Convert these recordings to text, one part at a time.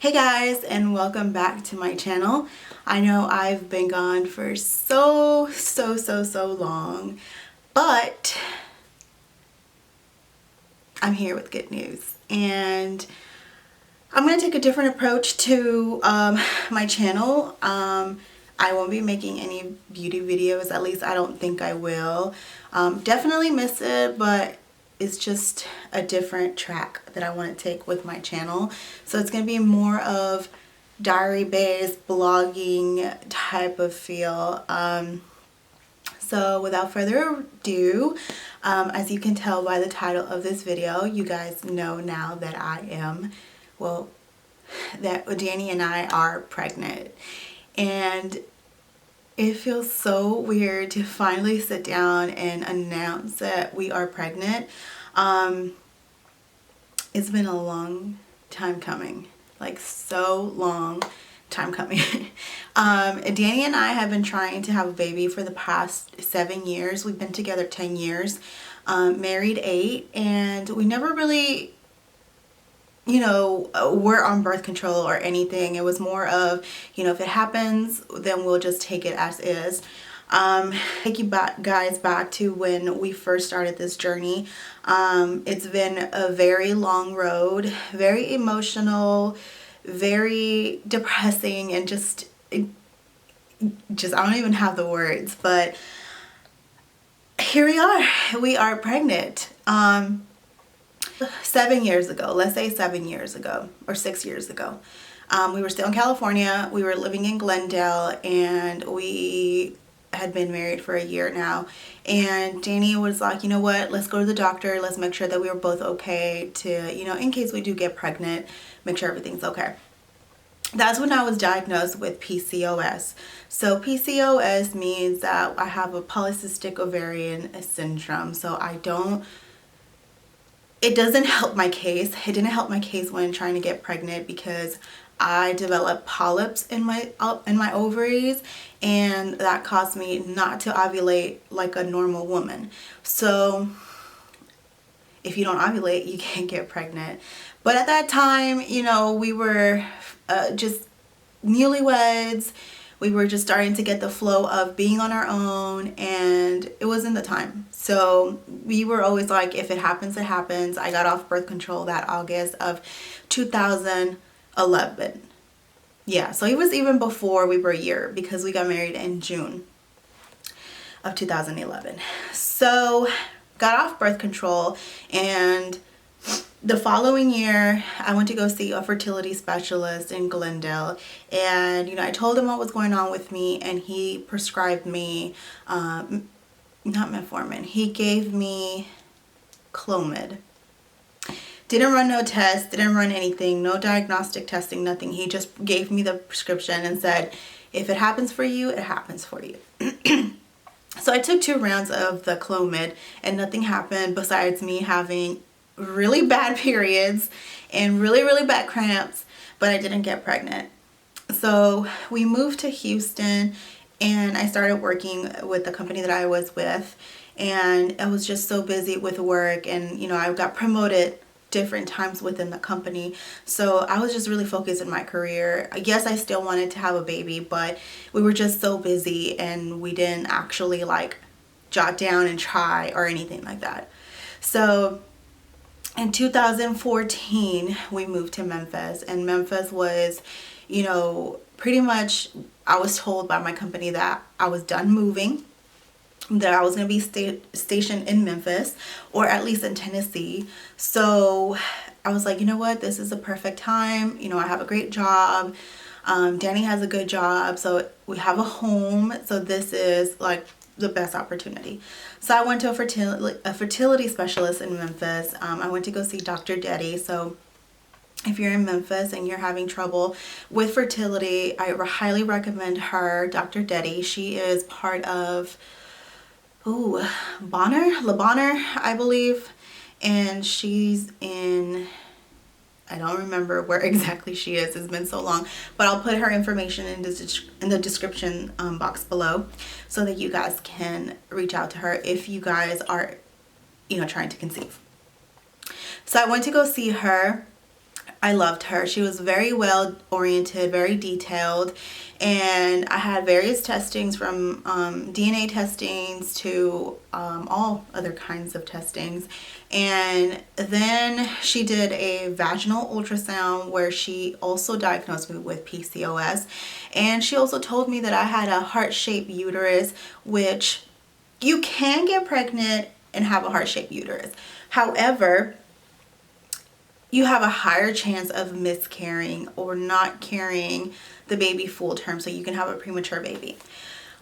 Hey guys, and welcome back to my channel. I know I've been gone for so long, but I'm here with good news, and I'm going to take a different approach to my channel. I won't be making any beauty videos, at least I don't think I will. Definitely miss it, but it's just a different track that I want to take with my channel. So it's going to be more of diary based blogging type of feel. So without further ado, as you can tell by the title of this video, you guys know now that that Danny and I are pregnant. And it feels so weird to finally sit down and announce that we are pregnant. It's been a long time coming, like so long time coming. Danny and I have been trying to have a baby for the past 7 years. We've been together 10 years, married 8, and we never really, we're on birth control or anything. It was more of, if it happens, then we'll just take it as is. Take you guys back to when we first started this journey. It's been a very long road, very emotional, very depressing, and just I don't even have the words, but here we are pregnant. 7 years ago, let's say 7 years ago or 6 years ago, we were still in California. We were living in Glendale, and we had been married for a year now. And Danny was like, you know what, let's go to the doctor. Let's make sure that we are both okay to, in case we do get pregnant, make sure everything's okay. That's when I was diagnosed with PCOS. So PCOS means that I have a polycystic ovarian syndrome. So it doesn't help my case. It didn't help my case when trying to get pregnant because I developed polyps in my ovaries, and that caused me not to ovulate like a normal woman. So if you don't ovulate, you can't get pregnant. But at that time, we were just newlyweds. We were just starting to get the flow of being on our own, and it wasn't the time. So we were always like, if it happens, it happens. I got off birth control that August of 2011. Yeah, so it was even before we were a year, because we got married in June of 2011. So got off birth control, and the following year, I went to go see a fertility specialist in Glendale, and I told him what was going on with me, and he prescribed me, not metformin, he gave me Clomid. Didn't run no tests, didn't run anything, no diagnostic testing, nothing. He just gave me the prescription and said, if it happens for you, it happens for you. So I took 2 rounds of the Clomid, and nothing happened besides me having really bad periods and really bad cramps, but I didn't get pregnant. So we moved to Houston, and I started working with the company that I was with, and I was just so busy with work, and I got promoted different times within the company, so I was just really focused in my career. Yes, I still wanted to have a baby, but we were just so busy, and we didn't actually jot down and try or anything like that. So in 2014, we moved to Memphis, and Memphis was, pretty much, I was told by my company that I was done moving, that I was going to be stationed in Memphis, or at least in Tennessee. So I was like, you know what, this is the perfect time. I have a great job. Danny has a good job. So we have a home. So this is the best opportunity. So I went to a fertility specialist in Memphis. I went to go see Dr. Detti. So if you're in Memphis and you're having trouble with fertility, I highly recommend her, Dr. Detti. She is part of Bonner, I believe, and she's in, I don't remember where exactly she is. It's been so long, but I'll put her information in the description box below, so that you guys can reach out to her if you guys are, trying to conceive. So I went to go see her. I loved her. She was very well oriented, very detailed, and I had various testings from DNA testings to all other kinds of testings. And then she did a vaginal ultrasound where she also diagnosed me with PCOS. And she also told me that I had a heart-shaped uterus, which you can get pregnant and have a heart-shaped uterus. However, you have a higher chance of miscarrying or not carrying the baby full term, so you can have a premature baby.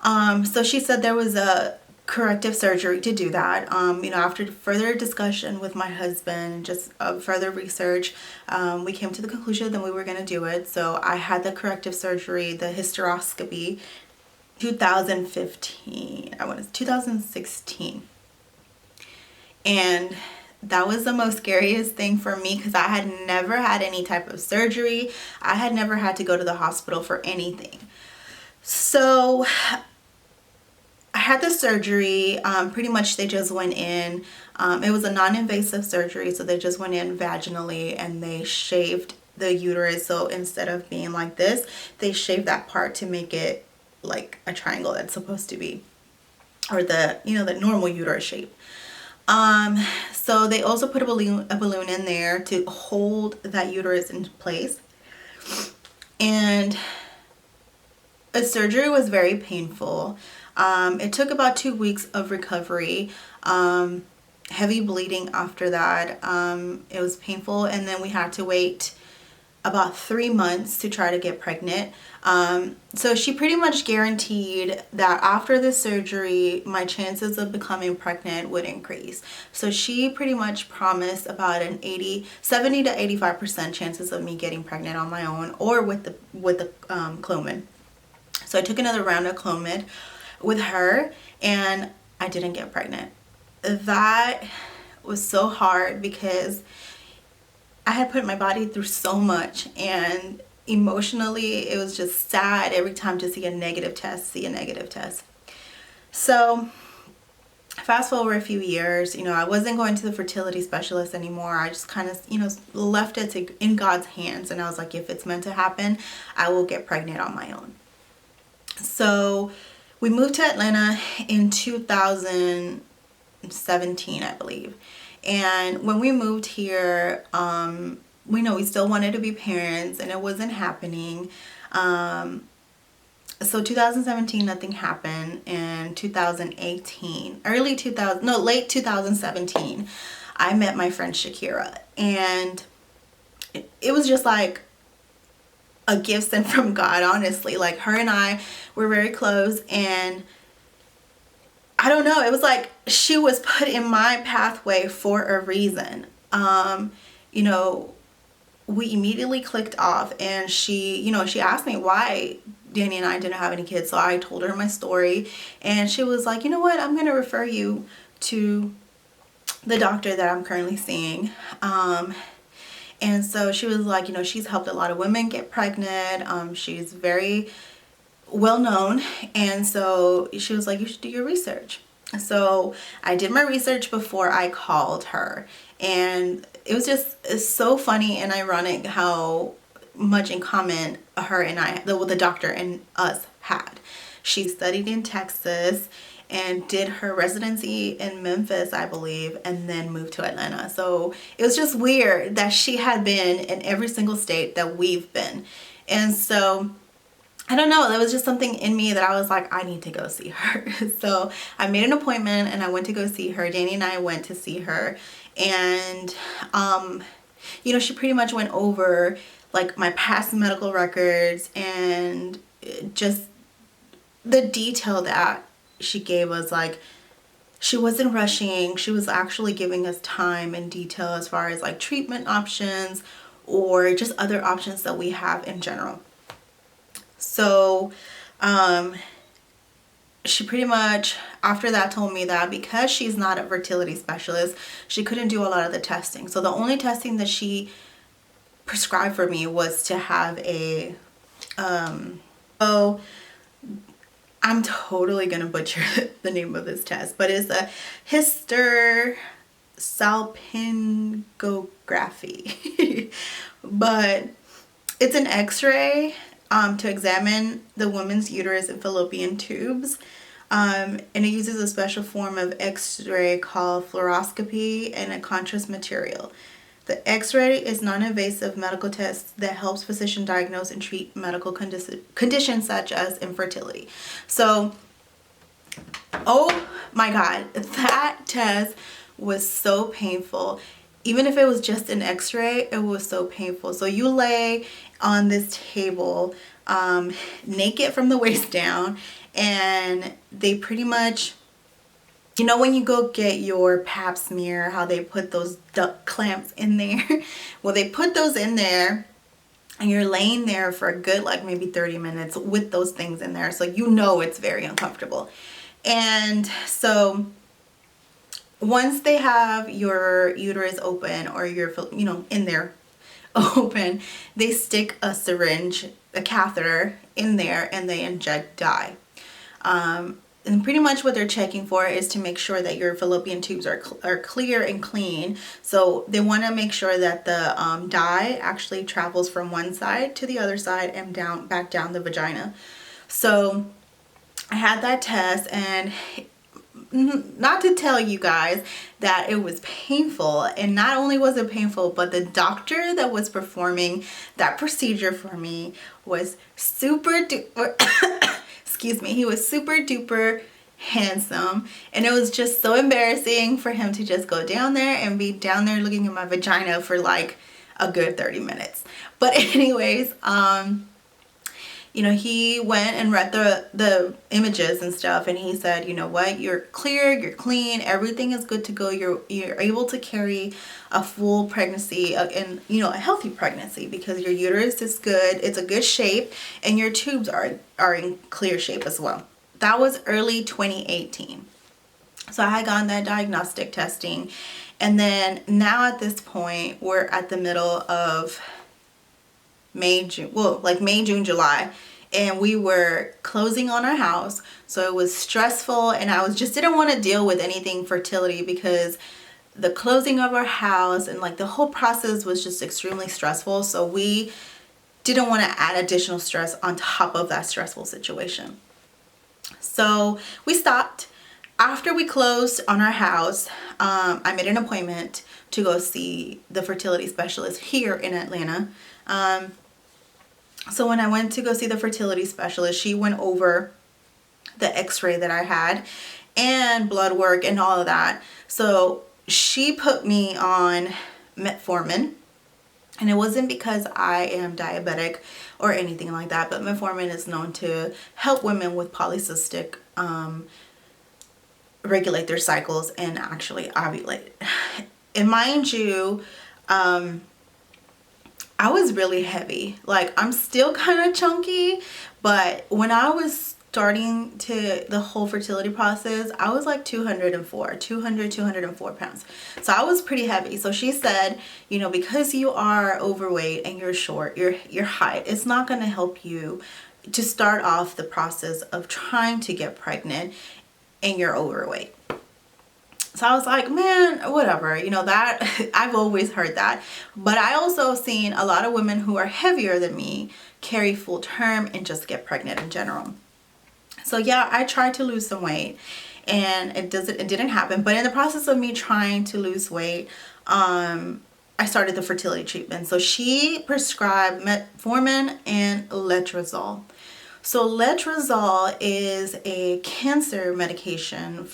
So she said there was a corrective surgery to do that. After further discussion with my husband and just further research, we came to the conclusion that we were going to do it. So I had the corrective surgery, the hysteroscopy, 2015. I want to 2016. And that was the most scariest thing for me because I had never had any type of surgery. I had never had to go to the hospital for anything. So I had the surgery. Pretty much they just went in. It was a non-invasive surgery, so they just went in vaginally and they shaved the uterus. So instead of being like this, they shaved that part to make it like a triangle that's supposed to be, or the normal uterus shape. So they also put a balloon in there to hold that uterus in place. And the surgery was very painful. It took about 2 weeks of recovery. Heavy bleeding after that. It was painful, and then we had to wait about 3 months to try to get pregnant. So she pretty much guaranteed that after the surgery, my chances of becoming pregnant would increase. So she pretty much promised about an 70 to 85% chances of me getting pregnant on my own or with the Clomid. So I took another round of Clomid with her, and I didn't get pregnant. That was so hard because I had put my body through so much, and emotionally it was just sad every time to see a negative test. So fast forward a few years, I wasn't going to the fertility specialist anymore. I just kind of, left it in God's hands, and I was like, if it's meant to happen, I will get pregnant on my own. So we moved to Atlanta in 2017, I believe. And when we moved here, we still wanted to be parents, and it wasn't happening. So 2017, nothing happened. And late 2017, I met my friend Shakira, and it was just like a gift sent from God, honestly. Like, her and I were very close, and I don't know, it was like she was put in my pathway for a reason. We immediately clicked off, and she asked me why Danny and I didn't have any kids. So I told her my story, and she was like, you know what, I'm going to refer you to the doctor that I'm currently seeing. And so she was like, she's helped a lot of women get pregnant. She's very well known, and so she was like, you should do your research. So I did my research before I called her, and it's so funny and ironic how much in common her and I, the doctor and us, had. She studied in Texas and did her residency in Memphis, I believe, and then moved to Atlanta. So it was just weird that she had been in every single state that we've been. And so I don't know, there was just something in me that I was like, I need to go see her. So I made an appointment and I went to go see her. Danny and I went to see her, and she pretty much went over like my past medical records, and just the detail that she gave us. Like, she wasn't rushing. She was actually giving us time and detail as far as like treatment options or just other options that we have in general. So she pretty much after that told me that because she's not a fertility specialist, she couldn't do a lot of the testing. So the only testing that she prescribed for me was to have a I'm totally gonna butcher the name of this test, but it's a hysteroscopy. salpingography. But it's an x-ray to examine the woman's uterus and fallopian tubes. And it uses a special form of x-ray called fluoroscopy and a contrast material. The x-ray is non-invasive medical test that helps physicians diagnose and treat medical conditions such as infertility. So, oh my God, that test was so painful. Even if it was just an x-ray, it was so painful. So you lay on this table, naked from the waist down, and they pretty much, you know, when you go get your pap smear, how they put those duct clamps in there? Well, they put those in there, and you're laying there for a good, like, maybe 30 minutes with those things in there. So you know it's very uncomfortable. And so once they have your uterus open, or your, you know, in there open, they stick a syringe, a catheter in there, and they inject dye. And pretty much what they're checking for is to make sure that your fallopian tubes are clear and clean. So they want to make sure that the dye actually travels from one side to the other side and back down the vagina. So I had that test, and not to tell you guys that it was painful. And not only was it painful, but the doctor that was performing that procedure for me was super duper excuse me, he was super duper handsome, and it was just so embarrassing for him to just go down there and be down there looking at my vagina for like a good 30 minutes. But anyways, you know, he went and read the images and stuff, and he said, you know what, you're clear, you're clean, everything is good to go. You're able to carry a full pregnancy, and you know, a healthy pregnancy, because your uterus is good, it's a good shape, and your tubes are in clear shape as well. That was early 2018. So I had gotten that diagnostic testing, and then now at this point, we're at the middle of May, June, well, like May, June, July, and we were closing on our house. So it was stressful, and I didn't want to deal with anything fertility, because the closing of our house and like the whole process was just extremely stressful. So we didn't want to add additional stress on top of that stressful situation. So we stopped. After we closed on our house, I made an appointment to go see the fertility specialist here in Atlanta. So when I went to go see the fertility specialist, she went over the x-ray that I had and blood work and all of that. So she put me on metformin, and it wasn't because I am diabetic or anything like that, but metformin is known to help women with polycystic regulate their cycles and actually ovulate. And mind you, I was really heavy. Like, I'm still kind of chunky, but when I was starting the whole fertility process, I was like 204 pounds. So I was pretty heavy. So she said, you know, because you are overweight and you're short, your height, it's not going to help you to start off the process of trying to get pregnant, and you're overweight. So I was like, man, whatever, you know, that I've always heard that. But I also seen a lot of women who are heavier than me carry full term and just get pregnant in general. So yeah, I tried to lose some weight, and it didn't happen. But in the process of me trying to lose weight, I started the fertility treatment. So she prescribed metformin and letrozole. So letrozole is a cancer medication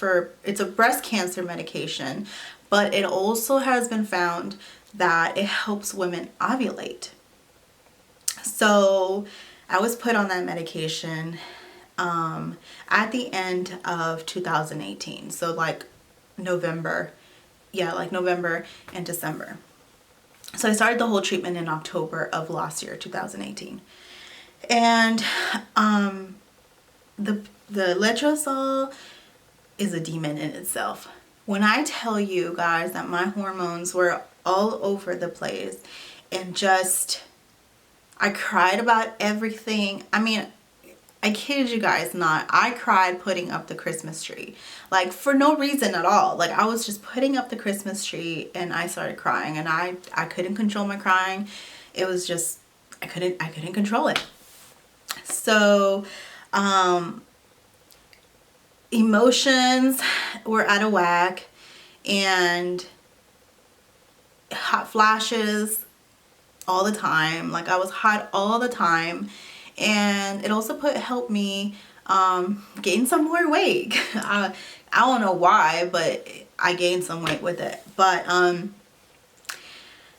it's a breast cancer medication, but it also has been found that it helps women ovulate. So I was put on that medication at the end of 2018. So like November and December. So I started the whole treatment in October of last year, 2018. And the letrozole is a demon in itself. When I tell you guys that my hormones were all over the place, and just I cried about everything. I mean, I kid you guys not, I cried putting up the Christmas tree. Like, for no reason at all. Like, I was just putting up the Christmas tree and I started crying, and I couldn't control my crying. It was just, I couldn't control it. So, emotions were out of whack, and hot flashes all the time. Like, I was hot all the time. And it also helped me gain some more weight. I don't know why, but I gained some weight with it. But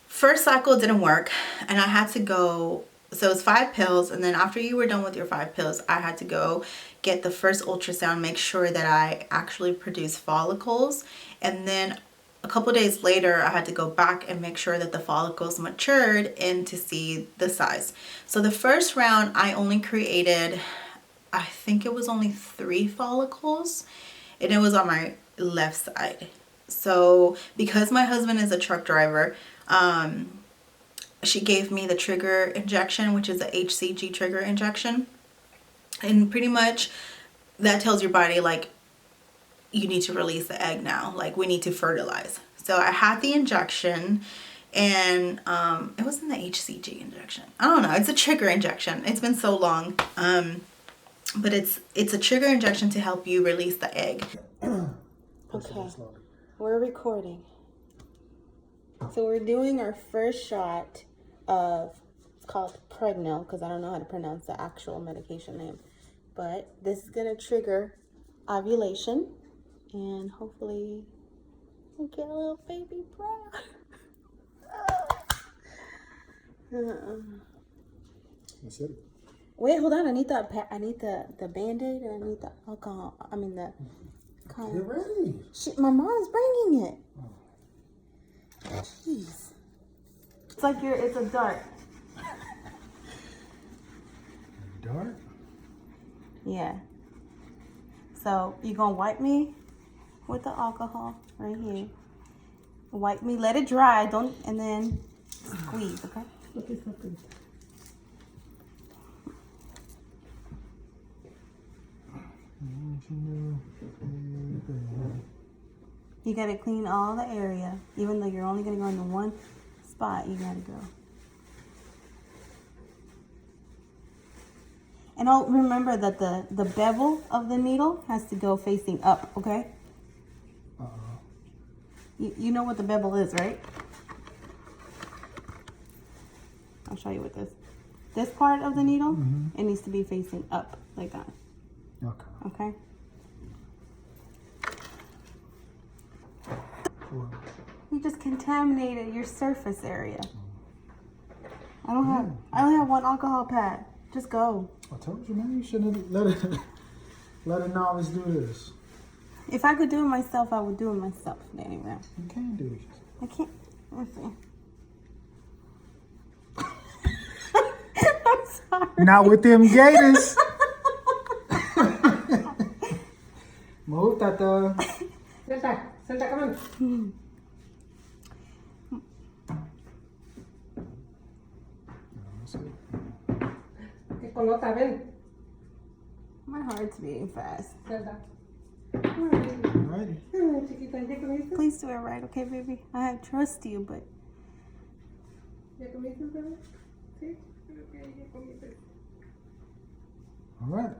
first cycle didn't work, and I had to go. So it's 5 pills, and then after you were done with your 5 pills, I had to go get the first ultrasound, make sure that I actually produce follicles, and then a couple days later, I had to go back and make sure that the follicles matured and to see the size. So the first round, I only created, I think it was only 3 follicles, and it was on my left side. So because my husband is a truck driver, she gave me the trigger injection, which is the HCG trigger injection. And pretty much that tells your body, like, you need to release the egg now. Like, we need to fertilize. So I had the injection, and it wasn't the HCG injection. I don't know. It's a trigger injection. It's been so long. But it's a trigger injection to help you release the egg. Okay. We're recording. So we're doing our first shot of, it's called Pregnil, because I don't know how to pronounce the actual medication name. But this is going to trigger ovulation. And hopefully we'll get a little baby brown. That's it. Wait, hold on. I need the Band-Aid, and I need the alcohol. I mean the. Get ready. Shit, my mom's bringing it. Jeez. It's like it's a dart. Dart? Yeah. So you gonna wipe me with the alcohol right here. Wipe me, let it dry, and then squeeze, okay? You gotta clean all the area. Even though you're only gonna go into one spot, you gotta go. And I'll remember that the bevel of the needle has to go facing up, okay? You know what the bevel is, right? I'll show you what this part of the needle, it needs to be facing up, like that. Okay? You just contaminated your surface area. I only have one alcohol pad. Just go. I told you, man, you shouldn't have let a novice do this. If I could do it myself, I would do it myself. Anyway. You can't do it. I can't. Let's see. I'm sorry. Not with them gators. Move, Tata. Senta, come on. My heart's beating fast. Alrighty. Please do it right, okay, baby? I trust you, but. Alright.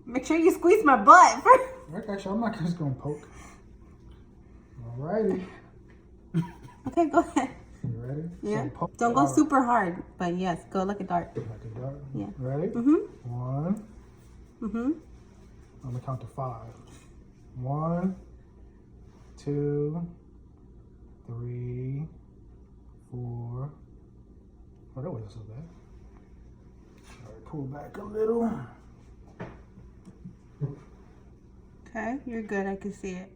Make sure you squeeze my butt first. Actually, I'm not just gonna poke. Alrighty. Okay, go ahead. You ready? Yeah. So Don't go super hard, but yes, go like a dart. Like a dart? Yeah. Ready? 1. I'm gonna count to 5. 1, 2, 3, 4. Oh, that wasn't so bad. Alright, pull back a little. Okay, you're good. I can see it.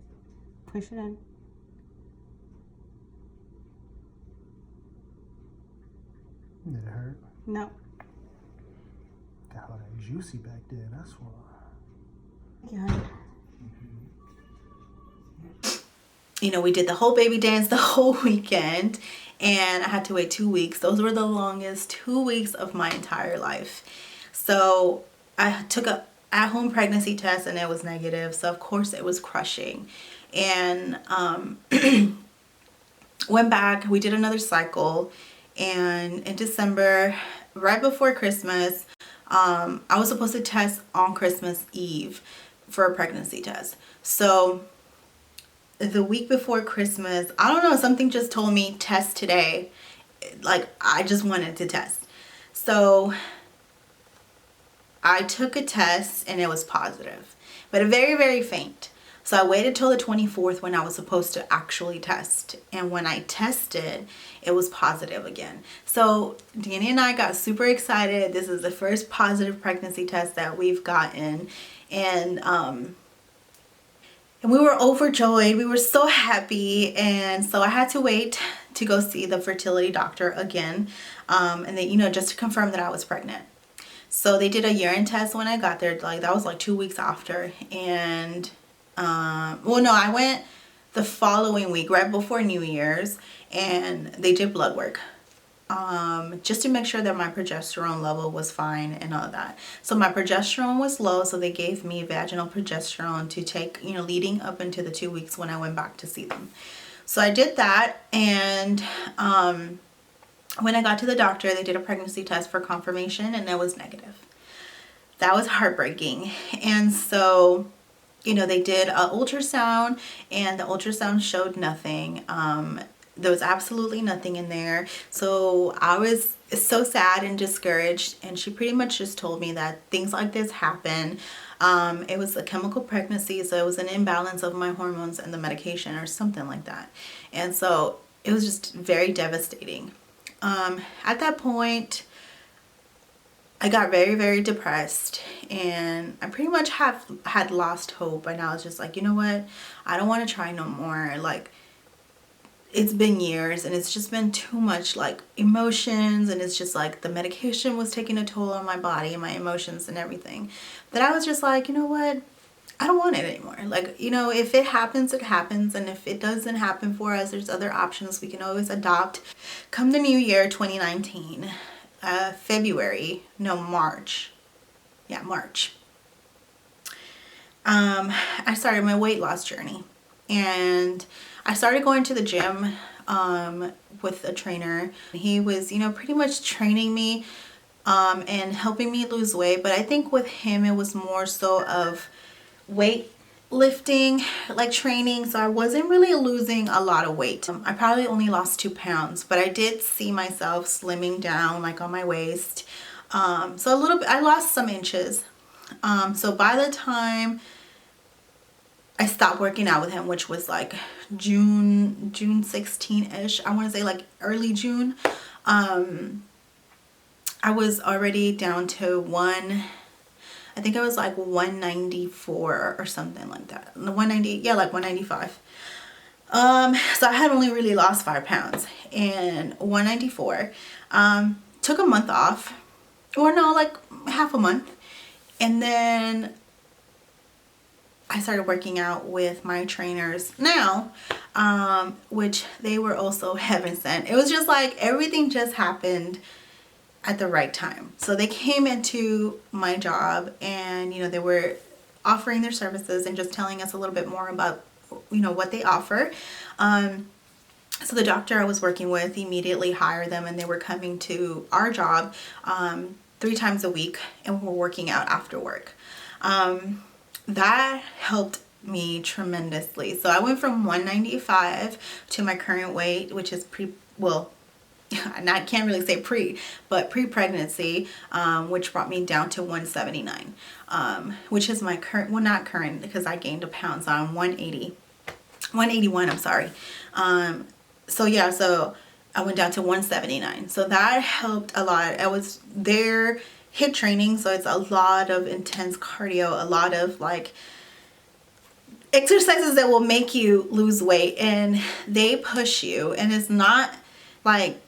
Push it in. Did it hurt? No. Got all that juicy back there, that's why. Yeah. You know, we did the whole baby dance the whole weekend, and I had to wait 2 weeks. Those were the longest 2 weeks of my entire life. So I took a at-home pregnancy test and it was negative. So of course it was crushing. And went back, we did another cycle, and in December, right before Christmas, I was supposed to test on Christmas Eve for a pregnancy test. So the week before Christmas, I don't know, something just told me test today. Like, I just wanted to test. So I took a test and it was positive, but very, very faint. So I waited till the 24th when I was supposed to actually test. And when I tested, it was positive again. So Danny and I got super excited. This is the first positive pregnancy test that we've gotten. And we were overjoyed. We were so happy. And so I had to wait to go see the fertility doctor again. And then, you know, just to confirm that I was pregnant. So they did a urine test when I got there. Like, that was like 2 weeks after. And well, no, I went the following week, right before New Year's, and they did blood work, just to make sure that my progesterone level was fine and all that. So my progesterone was low, so they gave me vaginal progesterone to take, you know, leading up into the 2 weeks when I went back to see them. So I did that, and when I got to the doctor, they did a pregnancy test for confirmation, and it was negative. That was heartbreaking. And so, you know, they did an ultrasound, and the ultrasound showed nothing. There was absolutely nothing in there. So I was so sad and discouraged, and she pretty much just told me that things like this happen. It was a chemical pregnancy, so it was an imbalance of my hormones and the medication or something like that. And so it was just very devastating. At that point, I got very, very depressed, and I pretty much had lost hope, and I was just like, you know what, I don't want to try no more. Like, it's been years, and it's just been too much, like, emotions, and it's just like the medication was taking a toll on my body and my emotions and everything, that I was just like, you know what, I don't want it anymore. Like, you know, if it happens, it happens, and if it doesn't happen for us, there's other options we can always adopt. Come the new year, 2019, March. Yeah, March. I started my weight loss journey, and I started going to the gym with a trainer. He was, you know, pretty much training me and helping me lose weight, but I think with him it was more so of weight lifting, like training. So I wasn't really losing a lot of weight. I probably only lost 2 pounds, but I did see myself slimming down, like on my waist. So a little bit, I lost some inches. So by the time I stopped working out with him, which was like June 16-ish, I want to say like early June, I was already down to I think I was like 194 or something like that. 190, yeah, like 195. So I had only really lost 5 pounds, and 194. Took a month off, or no, like half a month. And then I started working out with my trainers now, which they were also heaven sent. It was just like everything just happened at the right time. So they came into my job, and, you know, they were offering their services and just telling us a little bit more about, you know, what they offer. So the doctor I was working with immediately hired them, and they were coming to our job 3 times a week, and we were working out after work. That helped me tremendously. So I went from 195 to my current weight, which is and I can't really say pre-pregnancy, which brought me down to 179, which is my current, well, not current, because I gained a pound, so I'm 181, I'm sorry. So yeah, so I went down to 179. So that helped a lot. I was there, HIIT training, so it's a lot of intense cardio, a lot of like exercises that will make you lose weight, and they push you, and it's not like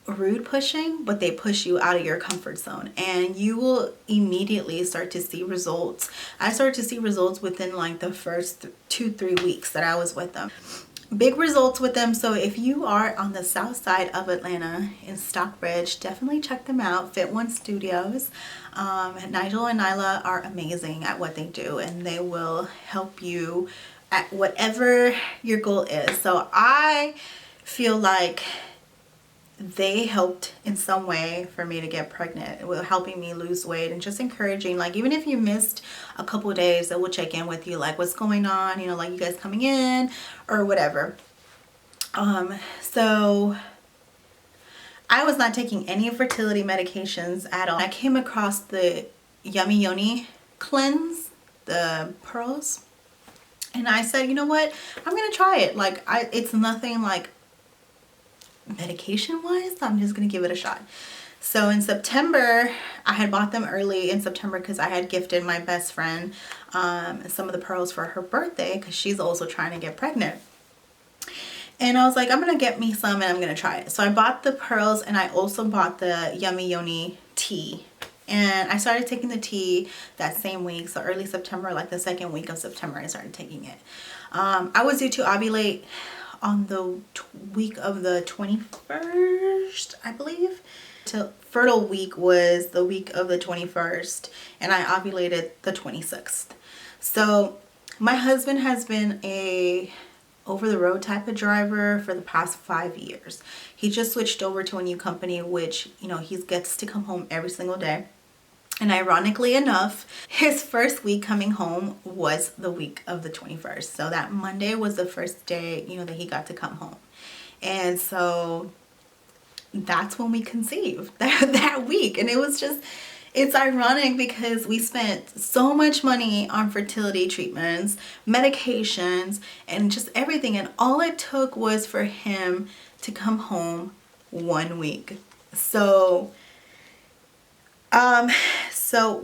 rude pushing, but they push you out of your comfort zone, and you will immediately start to see results. I started to see results within like the first 2-3 weeks that I was with them. big results with them. So if you are on the south side of Atlanta in Stockbridge, definitely check them out. FitOne Studios. Nigel and Nyla are amazing at what they do, and they will help you at whatever your goal is. So I feel like they helped in some way for me to get pregnant, with helping me lose weight and just encouraging, like, even if you missed a couple of days, they will check in with you, like, what's going on, you know, like, you guys coming in or whatever. So I was not taking any fertility medications at all. I came across the Yummy Yoni cleanse, the pearls, and I said, you know what, I'm gonna try it. Like, it's nothing like medication wise, I'm just gonna give it a shot. So in September, I had bought them early in September because I had gifted my best friend some of the pearls for her birthday, because she's also trying to get pregnant. And I was like, I'm gonna get me some and I'm gonna try it. So I bought the pearls, and I also bought the Yummy Yoni tea. And I started taking the tea that same week, so early September, like the second week of September, I started taking it. I was due to ovulate on the week of the 21st, I believe. So fertile week was the week of the 21st, and I ovulated the 26th. So my husband has been a over-the-road type of driver for the past 5 years. He just switched over to a new company, which, you know, he gets to come home every single day. And ironically enough, his first week coming home was the week of the 21st. So that Monday was the first day, you know, that he got to come home. And so that's when we conceived that week. And it was just, it's ironic because we spent so much money on fertility treatments, medications, and just everything. And all it took was for him to come home 1 week. So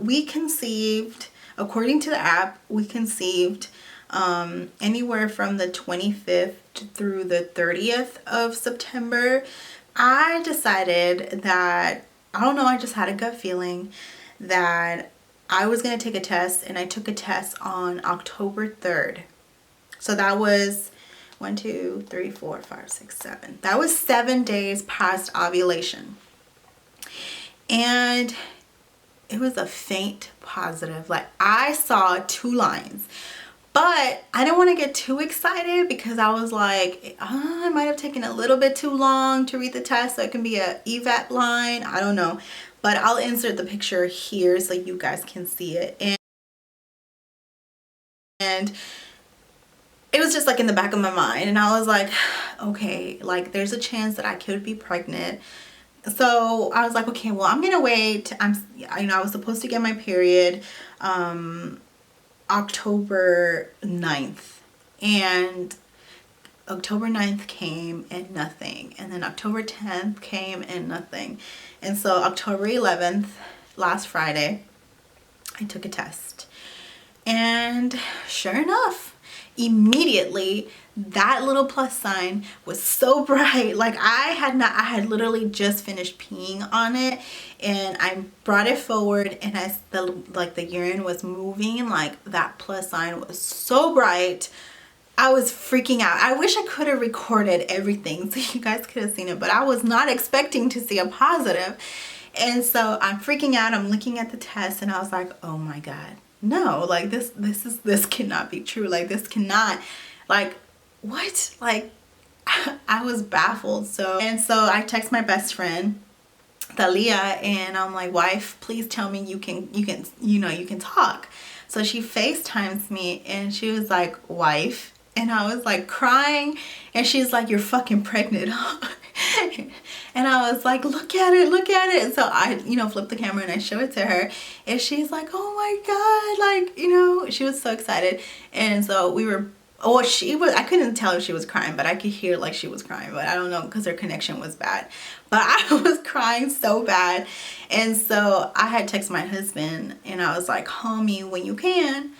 we conceived, according to the app, we conceived anywhere from the 25th through the 30th of September. I decided that, I don't know, I just had a gut feeling that I was going to take a test, and I took a test on October 3rd. So that was 1, 2, 3, 4, 5, 6, 7. That was 7 days past ovulation. And it was a faint positive. Like, I saw 2 lines, but I didn't want to get too excited because I was like, oh, I might have taken a little bit too long to read the test, so it can be a EVAT line. I don't know, but I'll insert the picture here so you guys can see it. And it was just like in the back of my mind, and I was like, okay, like, there's a chance that I could be pregnant. So I was like, okay, well, I'm gonna wait. I was supposed to get my period October 9th, and October 9th came and nothing, and then October 10th came and nothing. And so October 11th, last Friday, I took a test, and sure enough, immediately that little plus sign was so bright. Like, I had literally just finished peeing on it, and I brought it forward, and as the urine was moving, like, that plus sign was so bright. I was freaking out. I wish I could have recorded everything so you guys could have seen it, but I was not expecting to see a positive. And so I'm freaking out. I'm looking at the test, and I was like, oh my God, no, like, this cannot be true. Like, this cannot, like, what? Like, I was baffled. So I text my best friend Thalia, and I'm like, wife, please tell me you can talk. So she FaceTimes me, and she was like, wife, and I was like crying, and she's like, you're fucking pregnant. And I was like, look at it. So I, flip the camera and I show it to her, and she's like, oh my God, like, she was so excited. And so we were, I couldn't tell if she was crying, but I could hear like she was crying, but I don't know, because her connection was bad. But I was crying so bad. And so I had texted my husband, and I was like, call me when you can.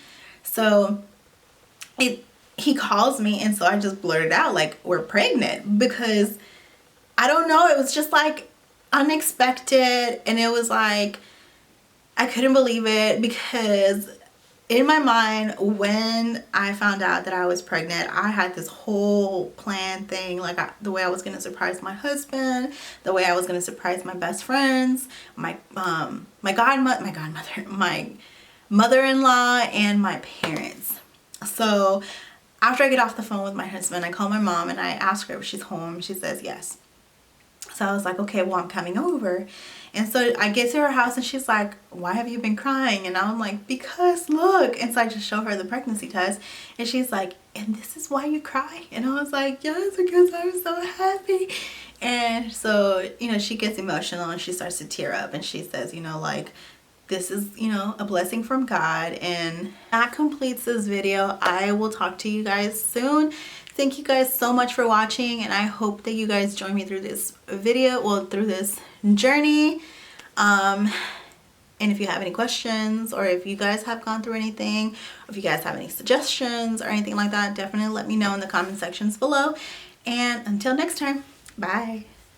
So he calls me, and so I just blurted out, like, we're pregnant, because I don't know, it was just like unexpected, and it was like, I couldn't believe it, because in my mind, when I found out that I was pregnant, I had this whole plan thing, like the way I was going to surprise my husband, the way I was going to surprise my best friends, my mother-in-law, and my parents. So after I get off the phone with my husband, I call my mom and I ask her if she's home. She says yes. So I was like, okay, well, I'm coming over. And so I get to her house and she's like, why have you been crying? And I'm like, because look. And so I just show her the pregnancy test. And she's like, and this is why you cry? And I was like, yes, because I'm so happy. And so, you know, she gets emotional and she starts to tear up. And she says, you know, like, this is, you know, a blessing from God. And that completes this video. I will talk to you guys soon. Thank you guys so much for watching, and I hope that you guys join me through this video, well, through this journey. And if you have any questions, or if you guys have gone through anything, or if you guys have any suggestions or anything like that, definitely let me know in the comment sections below. And until next time, bye.